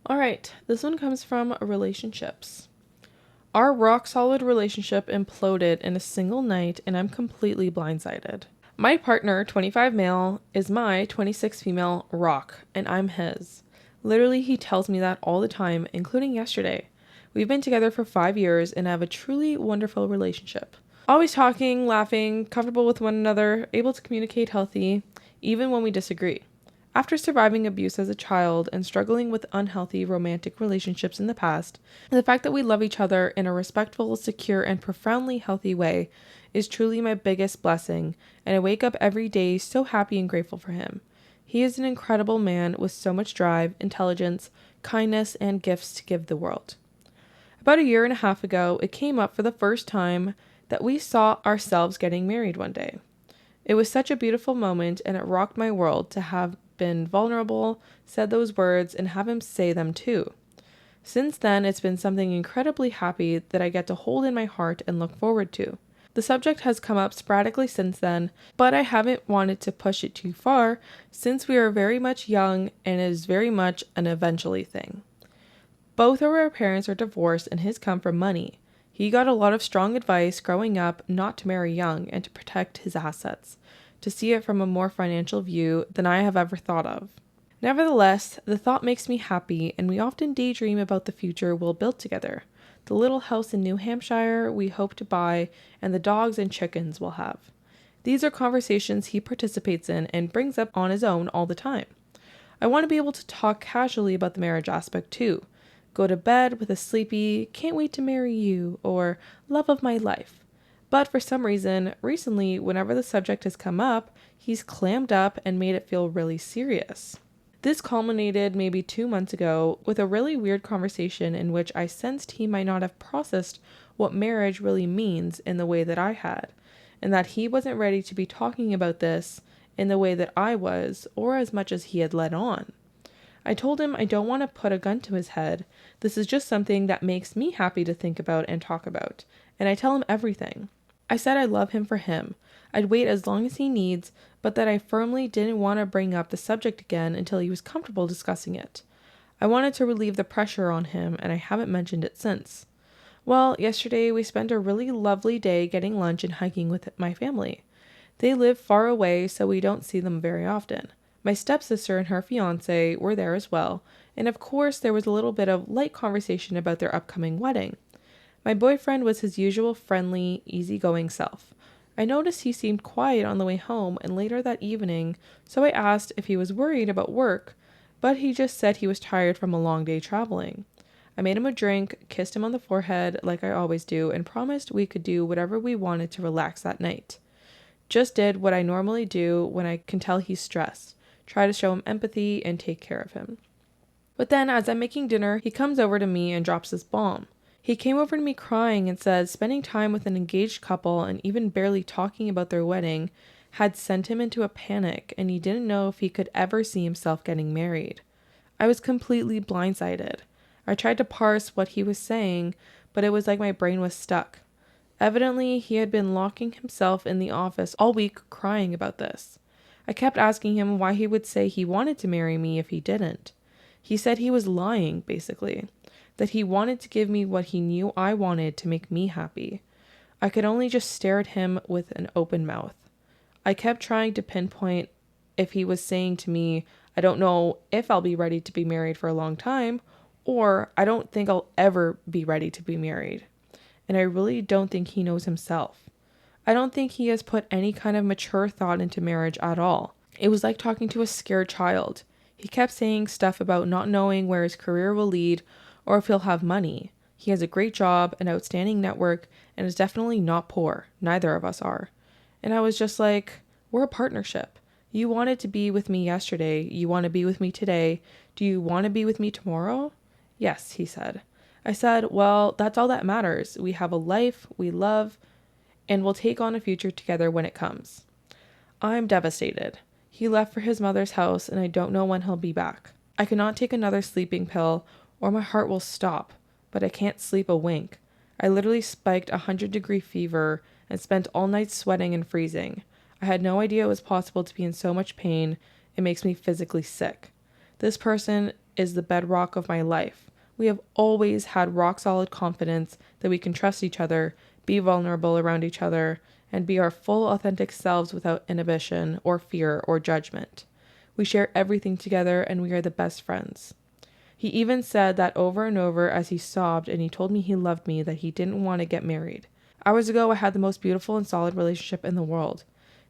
All right, this one comes from relationships. Our rock-solid relationship imploded in a single night, and I'm completely blindsided. My partner, 25 male, is my 26 female rock, and I'm his. Literally, he tells me that all the time, including yesterday. We've been together for 5 years and have a truly wonderful relationship. Always talking, laughing, comfortable with one another, able to communicate healthy, even when we disagree. After surviving abuse as a child and struggling with unhealthy romantic relationships in the past, the fact that we love each other in a respectful, secure, and profoundly healthy way is truly my biggest blessing, and I wake up every day so happy and grateful for him. He is an incredible man with so much drive, intelligence, kindness, and gifts to give the world. About a year and a half ago, it came up for the first time that we saw ourselves getting married one day. It was such a beautiful moment, and it rocked my world to have been vulnerable, said those words, and have him say them too. Since then, it's been something incredibly happy that I get to hold in my heart and look forward to. The subject has come up sporadically since then, but I haven't wanted to push it too far since we are very much young and it is very much an eventually thing. Both of our parents are divorced and his come from money. He got a lot of strong advice growing up not to marry young and to protect his assets, to see it from a more financial view than I have ever thought of. Nevertheless, the thought makes me happy, and we often daydream about the future we'll build together, the little house in New Hampshire we hope to buy, and the dogs and chickens we'll have. These are conversations he participates in and brings up on his own all the time. I want to be able to talk casually about the marriage aspect too. Go to bed with a sleepy, can't wait to marry you, or love of my life. But for some reason, recently, whenever the subject has come up, he's clammed up and made it feel really serious. This culminated maybe 2 months ago with a really weird conversation in which I sensed he might not have processed what marriage really means in the way that I had, and that he wasn't ready to be talking about this in the way that I was, or as much as he had let on. I told him I don't want to put a gun to his head. This is just something that makes me happy to think about and talk about, and I tell him everything. I said I love him for him. I'd wait as long as he needs, but that I firmly didn't want to bring up the subject again until he was comfortable discussing it. I wanted to relieve the pressure on him, and I haven't mentioned it since. Well, yesterday we spent a really lovely day getting lunch and hiking with my family. They live far away, so we don't see them very often. My stepsister and her fiancé were there as well, and of course there was a little bit of light conversation about their upcoming wedding. My boyfriend was his usual friendly, easygoing self. I noticed he seemed quiet on the way home and later that evening, so I asked if he was worried about work, but he just said he was tired from a long day traveling. I made him a drink, kissed him on the forehead like I always do, and promised we could do whatever we wanted to relax that night. Just did what I normally do when I can tell he's stressed. Try to show him empathy and take care of him. But then as I'm making dinner, he comes over to me and drops this bomb. He came over to me crying and said spending time with an engaged couple and even barely talking about their wedding had sent him into a panic, and he didn't know if he could ever see himself getting married. I was completely blindsided. I tried to parse what he was saying, but it was like my brain was stuck. Evidently, he had been locking himself in the office all week crying about this. I kept asking him why he would say he wanted to marry me if he didn't. He said he was lying, basically. That he wanted to give me what he knew I wanted to make me happy. I could only just stare at him with an open mouth. I kept trying to pinpoint if he was saying to me, I don't know if I'll be ready to be married for a long time, or I don't think I'll ever be ready to be married. And I really don't think he knows himself. I don't think he has put any kind of mature thought into marriage at all. It was like talking to a scared child. He kept saying stuff about not knowing where his career will lead or if he'll have money. He has a great job, an outstanding network, and is definitely not poor. Neither of us are. And I was just like, we're a partnership. You wanted to be with me yesterday. You want to be with me today. Do you want to be with me tomorrow? Yes, he said. I said, well, that's all that matters. We have a life, we love, and we'll take on a future together when it comes. I'm devastated. He left for his mother's house, and I don't know when he'll be back. I cannot take another sleeping pill, or my heart will stop, but I can't sleep a wink. I literally spiked 100-degree fever and spent all night sweating and freezing. I had no idea it was possible to be in so much pain. It makes me physically sick. This person is the bedrock of my life. We have always had rock solid confidence that we can trust each other, be vulnerable around each other, and be our full authentic selves without inhibition or fear or judgment. We share everything together and we are the best friends. He even said that over and over as he sobbed, and he told me he loved me, that he didn't want to get married. Hours ago, I had the most beautiful and solid relationship in the world.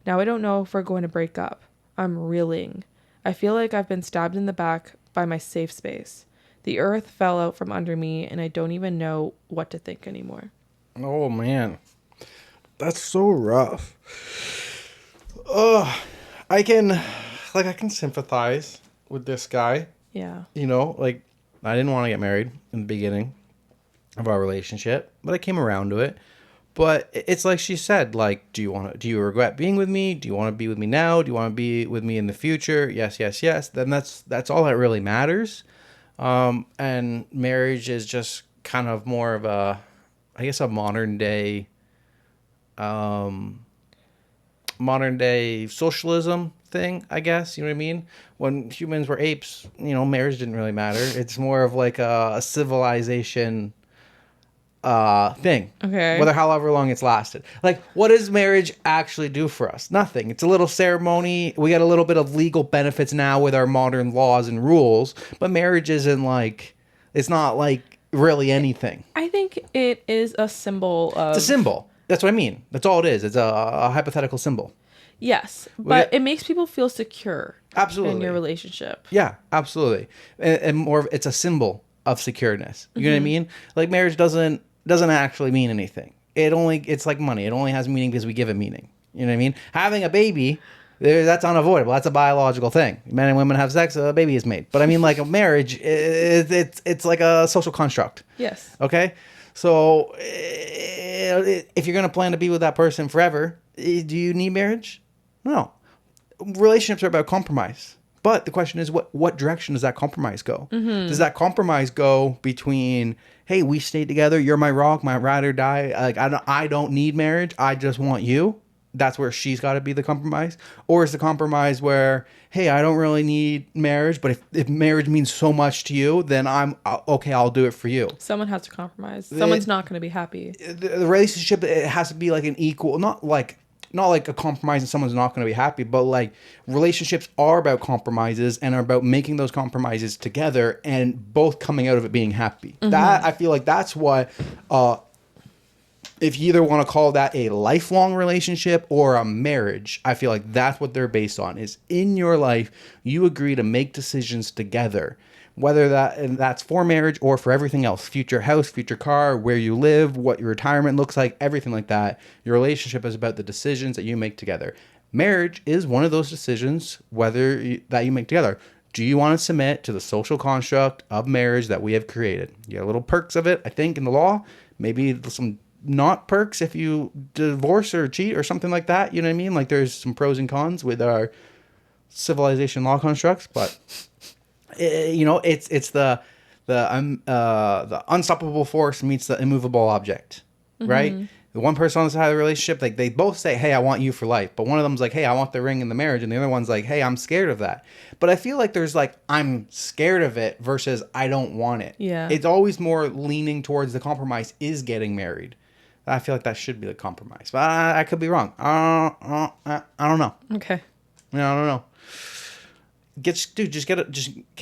Now I don't know if we're going to break up. I'm reeling. I feel like I've been stabbed in the back by my safe space. The earth fell out from under me, and I don't even know what to think anymore. Oh, man. That's so rough. Oh, I can sympathize with this guy. Yeah. You know, like, I didn't want to get married in the beginning of our relationship, but I came around to it. But it's like she said, like, do you regret being with me? Do you want to be with me now? Do you want to be with me in the future? Yes, yes, yes. Then that's all that really matters. And marriage is just kind of more of a modern day socialism thing, I guess. You know what I mean? When humans were apes, marriage didn't really matter. It's more of like a civilization thing. Okay. However long it's lasted. Like, what does marriage actually do for us? Nothing. It's a little ceremony. We get a little bit of legal benefits now with our modern laws and rules, but marriage isn't like, it's not like really anything. I think it is a symbol of... It's a symbol. That's what I mean. That's all it is. It's a hypothetical symbol. Yes, but it makes people feel secure. Absolutely. In your relationship. Yeah, absolutely. And more, it's a symbol of secureness. You know what I mean? Like, marriage doesn't actually mean anything. It's like money. It only has meaning because we give it meaning. You know what I mean? Having a baby, that's unavoidable. That's a biological thing. Men and women have sex, a baby is made. But I mean, like, a marriage, it's like a social construct. Yes. Okay? So if you're going to plan to be with that person forever, do you need marriage? No. Relationships are about compromise. But the question is, what direction does that compromise go? Mm-hmm. Does that compromise go between, hey, we stay together, you're my rock, my ride or die, like, I don't need marriage, I just want you? That's where she's got to be the compromise? Or is the compromise where, hey, I don't really need marriage, but if marriage means so much to you, then I'm okay, I'll do it for you. Someone has to compromise. Someone's not going to be happy. The relationship, it has to be like an equal, not like a compromise and someone's not going to be happy, but like, relationships are about compromises and are about making those compromises together and both coming out of it being happy. Mm-hmm. That, I feel like that's what, if you either want to call that a lifelong relationship or a marriage, I feel like that's what they're based on, is in your life, you agree to make decisions together. Whether that's for marriage or for everything else, future house, future car, where you live, what your retirement looks like, everything like that. Your relationship is about the decisions that you make together. Marriage is one of those decisions that you make together. Do you want to submit to the social construct of marriage that we have created? You got little perks of it, I think, in the law. Maybe some not perks if you divorce or cheat or something like that. You know what I mean? Like, there's some pros and cons with our civilization law constructs, but... it's the unstoppable force meets the immovable object, right? Mm-hmm. The one person on the side of the relationship, like, they both say, hey, I want you for life. But one of them's like, hey, I want the ring in the marriage. And the other one's like, hey, I'm scared of that. But I feel like there's like, I'm scared of it versus I don't want it. Yeah. It's always more leaning towards the compromise is getting married. I feel like that should be the compromise. But I could be wrong. I don't know. Okay. I don't know. Can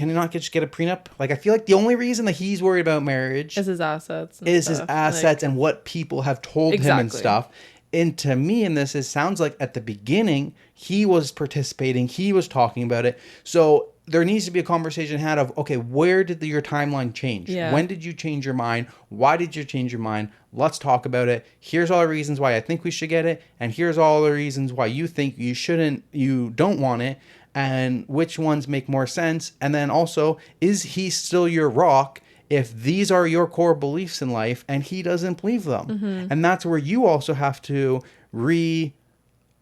you not just get a prenup? Like, I feel like the only reason that he's worried about marriage is his assets. And what people have told him and stuff. And to me, in this, it sounds like at the beginning he was participating, he was talking about it. So there needs to be a conversation had of, okay, where did your timeline change? Yeah. When did you change your mind? Why did you change your mind? Let's talk about it. Here's all the reasons why I think we should get it, and here's all the reasons why you think you don't want it. And which ones make more sense? And then also, is he still your rock if these are your core beliefs in life and he doesn't believe them? Mm-hmm. And that's where you also have to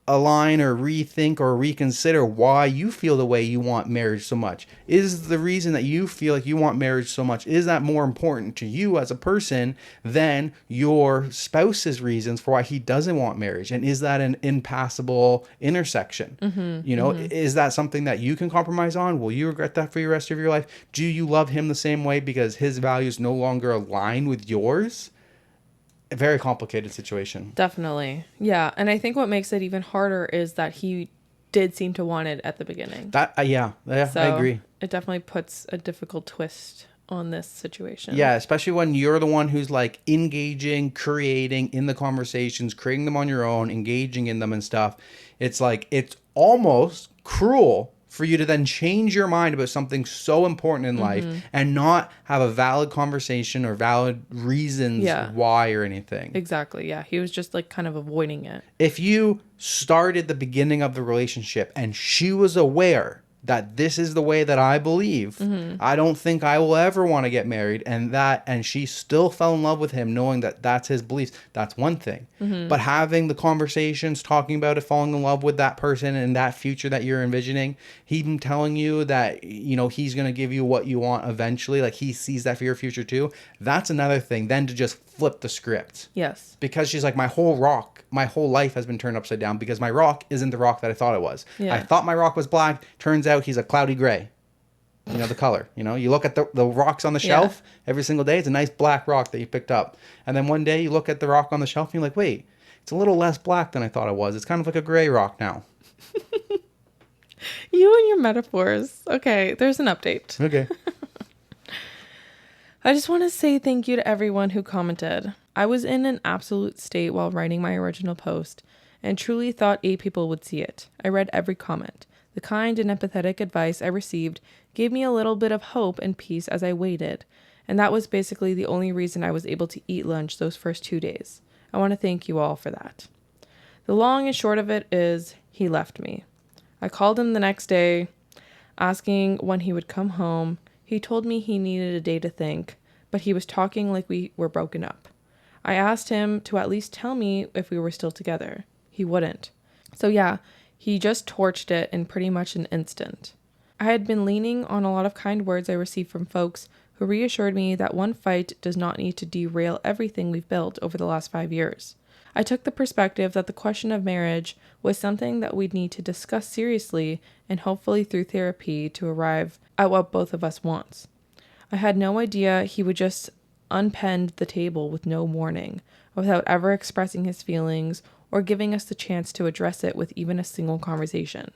align or rethink or reconsider why you feel the way you want marriage so much. Is the reason that you feel like you want marriage so much, is that more important to you as a person than your spouse's reasons for why he doesn't want marriage? And is that an impassable intersection? Is that something that you can compromise on? Will you regret that for the rest of your life? Do you love him the same way because his values no longer align with yours? A very complicated situation. Definitely. Yeah. And I think what makes it even harder is that he did seem to want it at the beginning. Yeah, So I agree. It definitely puts a difficult twist on this situation. Yeah, especially when you're the one who's like engaging, creating in the conversations, creating them on your own, engaging in them and stuff. It's like, it's almost cruel for you to then change your mind about something so important in life and not have a valid conversation or valid reasons why or anything. Exactly. Yeah. He was just like kind of avoiding it. If you started the beginning of the relationship and she was aware that this is the way that I believe, I don't think I will ever want to get married, and she still fell in love with him knowing that that's his beliefs, that's one thing. But having the conversations, talking about it, falling in love with that person and that future that you're envisioning, him telling you that, he's going to give you what you want eventually, like he sees that for your future too, that's another thing then to just flip the script. Yes. Because she's like, my whole life has been turned upside down because my rock isn't the rock that I thought it was. Yeah. I thought my rock was black. Turns out he's a cloudy gray. The color. You look at the rocks on the shelf every single day. It's a nice black rock that you picked up. And then one day you look at the rock on the shelf and you're like, wait, it's a little less black than I thought it was. It's kind of like a gray rock now. You and your metaphors. Okay, there's an update. Okay. I just want to say thank you to everyone who commented. I was in an absolute state while writing my original post and truly thought 8 people would see it. I read every comment. The kind and empathetic advice I received gave me a little bit of hope and peace as I waited, and that was basically the only reason I was able to eat lunch those first 2 days. I want to thank you all for that. The long and short of it is, he left me. I called him the next day, asking when he would come home. He told me he needed a day to think, but he was talking like we were broken up. I asked him to at least tell me if we were still together. He wouldn't. So yeah, he just torched it in pretty much an instant. I had been leaning on a lot of kind words I received from folks who reassured me that one fight does not need to derail everything we've built over the last 5 years. I took the perspective that the question of marriage was something that we'd need to discuss seriously and hopefully through therapy to arrive at what both of us wants. I had no idea he would just unpenned the table with no warning, without ever expressing his feelings or giving us the chance to address it with even a single conversation.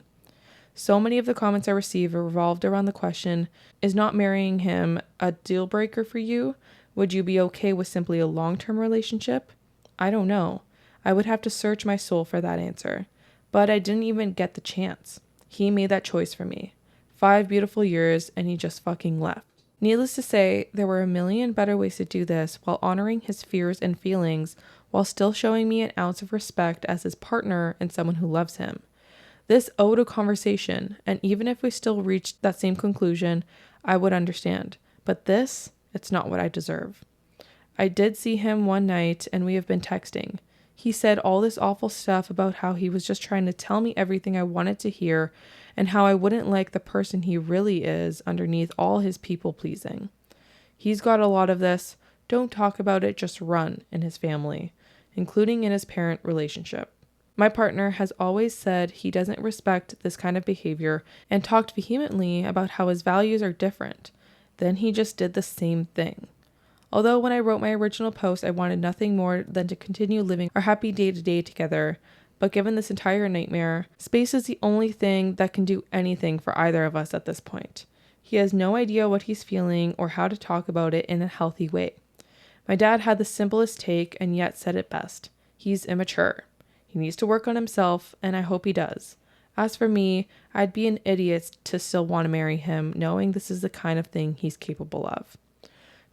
So many of the comments I received revolved around the question, is not marrying him a deal breaker for you? Would you be okay with simply a long-term relationship? I don't know. I would have to search my soul for that answer. But I didn't even get the chance. He made that choice for me. 5 beautiful years, and he just fucking left. Needless to say, there were a million better ways to do this while honoring his fears and feelings, while still showing me an ounce of respect as his partner and someone who loves him. This owed a conversation, and even if we still reached that same conclusion, I would understand. But this, it's not what I deserve. I did see him one night, and we have been texting. He said all this awful stuff about how he was just trying to tell me everything I wanted to hear, and how I wouldn't like the person he really is underneath all his people-pleasing. He's got a lot of this, don't talk about it, just run, in his family, including in his parent relationship. My partner has always said he doesn't respect this kind of behavior and talked vehemently about how his values are different. Then he just did the same thing. Although when I wrote my original post, I wanted nothing more than to continue living our happy day-to-day together, but given this entire nightmare, space is the only thing that can do anything for either of us at this point. He has no idea what he's feeling or how to talk about it in a healthy way. My dad had the simplest take and yet said it best. He's immature. He needs to work on himself, and I hope he does. As for me, I'd be an idiot to still want to marry him, knowing this is the kind of thing he's capable of.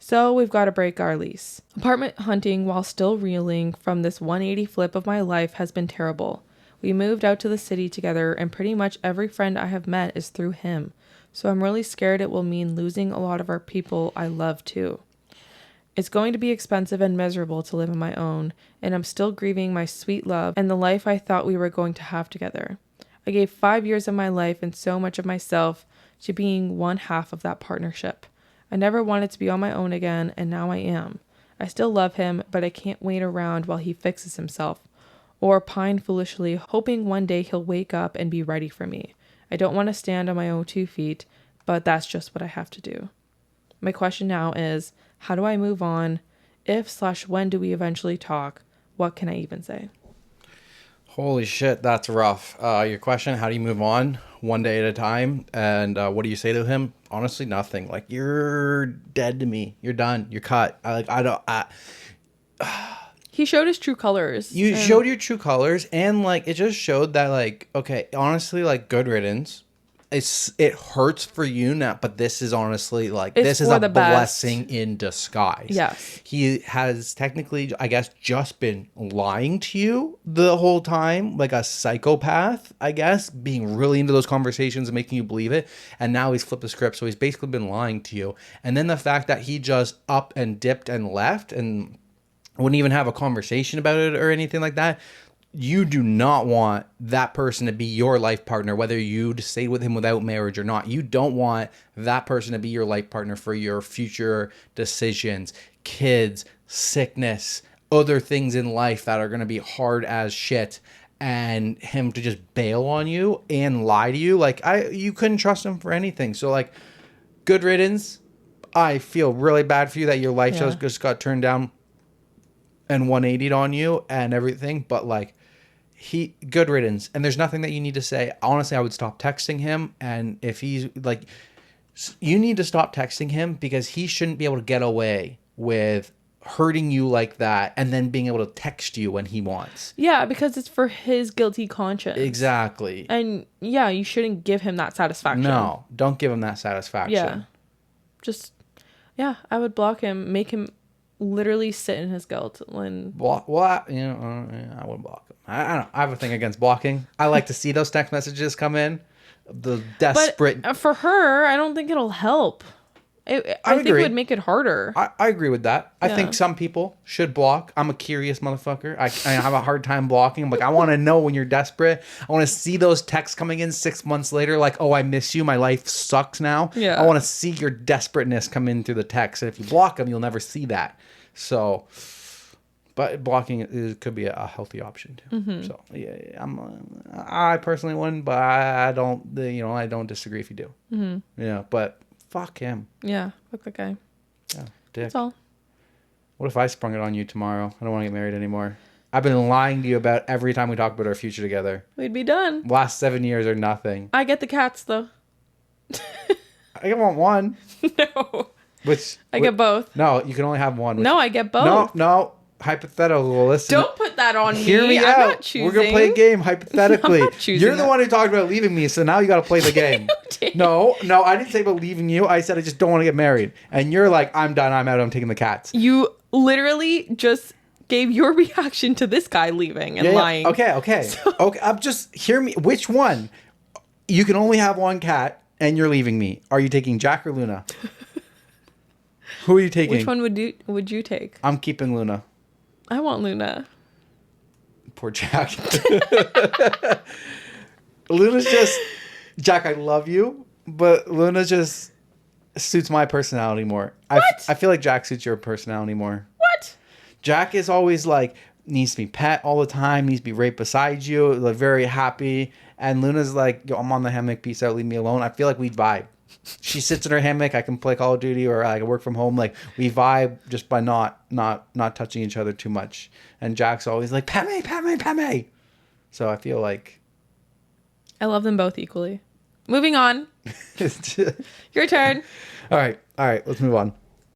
So we've got to break our lease. Apartment hunting while still reeling from this 180 flip of my life has been terrible. We moved out to the city together, and pretty much every friend I have met is through him. So I'm really scared it will mean losing a lot of our people I love too. It's going to be expensive and miserable to live on my own, and I'm still grieving my sweet love and the life I thought we were going to have together. I gave 5 years of my life and so much of myself to being one half of that partnership. I never wanted to be on my own again, and now I am. I still love him, but I can't wait around while he fixes himself, or pine foolishly, hoping one day he'll wake up and be ready for me. I don't want to stand on my own 2 feet, but that's just what I have to do. My question now is, how do I move on? If/when do we eventually talk? What can I even say? Holy shit, that's rough. Your question, how do you move on? One day at a time. And what do you say to him? Honestly, nothing. Like, you're dead to me. You're done. You're cut. He showed his true colors. You showed your true colors, and like it just showed that, like, okay, honestly, like, good riddance. It hurts for you now, but this is honestly like this is a blessing in disguise. Yes. He has technically, I guess, just been lying to you the whole time, like a psychopath, I guess, being really into those conversations and making you believe it. And now he's flipped the script, so he's basically been lying to you. And then the fact that he just up and dipped and left and wouldn't even have a conversation about it or anything like that. You do not want that person to be your life partner, whether you stay with him without marriage or not. You don't want that person to be your life partner for your future decisions, kids, sickness, other things in life that are going to be hard as shit, and him to just bail on you and lie to you. Like, you couldn't trust him for anything. So, like, good riddance. I feel really bad for you that your life just got turned down and 180'd on you and everything, but like, good riddance. And there's nothing that you need to say. Honestly, I would stop texting him. And if he's like, you need to stop texting him, because he shouldn't be able to get away with hurting you like that and then being able to text you when he wants. Yeah, because it's for his guilty conscience. Exactly. And yeah, you shouldn't give him that satisfaction. No, don't give him that satisfaction. Yeah. Just, yeah, I would block him, make him literally sit in his guilt. When I wouldn't block him. I don't know. I have a thing against blocking. I like to see those text messages come in. The desperate. But for her, I don't think it'll help. I think it would make it harder. I agree with that. I think some people should block. I'm a curious motherfucker. I have a hard time blocking. I'm like, I want to know when you're desperate. I want to see those texts coming in 6 months later. Like, oh, I miss you. My life sucks now. Yeah. I want to see your desperateness come in through the text. And if you block them, you'll never see that. So, but blocking could be a healthy option too. Mm-hmm. So yeah, I personally wouldn't, but I don't. I don't disagree if you do. Mm-hmm. Yeah, but fuck him. Yeah, fuck that guy. Yeah, dick. That's all. What if I sprung it on you tomorrow? I don't want to get married anymore. I've been lying to you about every time we talk about our future together. We'd be done. Last 7 years are nothing. I get the cats though. I want one. No. I get both. No, you can only have one. No, I get both. No. Hypothetical. Listen. Don't put that on me. Hear me I'm out. not choosing. We're gonna play a game hypothetically. I'm not choosing. You're the one who talked about leaving me, so now you got to play the game. No, I didn't say about leaving you. I said I just don't want to get married, and you're like, I'm done. I'm out. I'm taking the cats. You literally just gave your reaction to this guy leaving and lying. Okay. So... Okay. Hear me. Which one? You can only have one cat, and you're leaving me. Are you taking Jack or Luna? Who are you taking? Which one would you take? I'm keeping Luna. I want Luna. Poor Jack. Luna's just... Jack, I love you, but Luna just suits my personality more. What? I feel like Jack suits your personality more. What? Jack is always like, needs to be pet all the time, needs to be right beside you, like very happy. And Luna's like, yo, I'm on the hammock, peace out, leave me alone. I feel like we vibe. She sits in her hammock. I can play Call of Duty, or I can work from home. Like, we vibe just by not touching each other too much. And Jack's always like, pat me. So I feel like I love them both equally. Moving on. Your turn. All right. Let's move on.